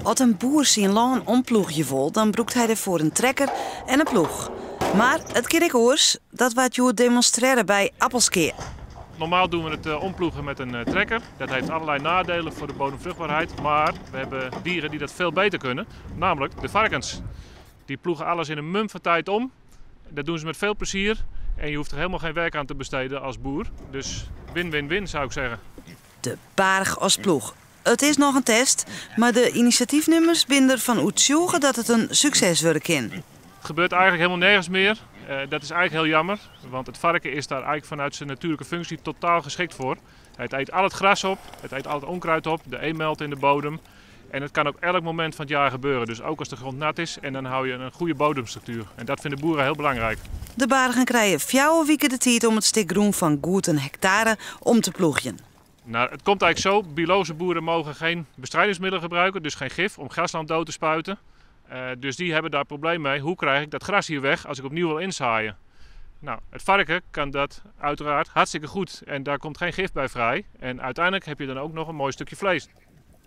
Als een boer zijn laan omploegje wil, dan broekt hij ervoor een trekker en een ploeg. Maar het kan ik oors, dat wat je demonstreren bij appelskeer. Normaal doen we het omploegen met een trekker. Dat heeft allerlei nadelen voor de bodemvruchtbaarheid. Maar we hebben dieren die dat veel beter kunnen, namelijk de varkens. Die ploegen alles in een mum van tijd om. Dat doen ze met veel plezier. En je hoeft er helemaal geen werk aan te besteden als boer. Dus win-win-win zou ik zeggen. De Barg als ploeg. Het is nog een test, maar de initiatiefnummers binden ervan uitzoeken dat het een succes worden kan. Het gebeurt eigenlijk helemaal nergens meer. Dat is eigenlijk heel jammer, want het varken is daar eigenlijk vanuit zijn natuurlijke functie totaal geschikt voor. Het eet al het gras op, het eet al het onkruid op, de melt in de bodem. En het kan op elk moment van het jaar gebeuren, dus ook als de grond nat is. En dan hou je een goede bodemstructuur. En dat vinden boeren heel belangrijk. De Bargen krijgen 4 weken de tijd om het stuk groen van goed een hectare om te ploegen. Nou, het komt eigenlijk zo, biologische boeren mogen geen bestrijdingsmiddelen gebruiken, dus geen gif om grasland dood te spuiten. Dus die hebben daar probleem mee. Hoe krijg ik dat gras hier weg als ik opnieuw wil inzaaien? Nou, het varken kan dat uiteraard hartstikke goed en daar komt geen gif bij vrij. En uiteindelijk heb je dan ook nog een mooi stukje vlees.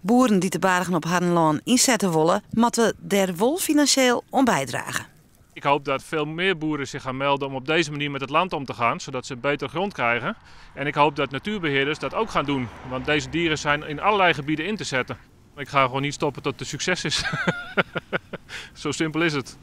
Boeren die de Bargen op Hardenlaan inzetten willen, moeten er wel financieel om bijdragen. Ik hoop dat veel meer boeren zich gaan melden om op deze manier met het land om te gaan, zodat ze beter grond krijgen. En ik hoop dat natuurbeheerders dat ook gaan doen, want deze dieren zijn in allerlei gebieden in te zetten. Ik ga gewoon niet stoppen tot het succes is. Zo simpel is het.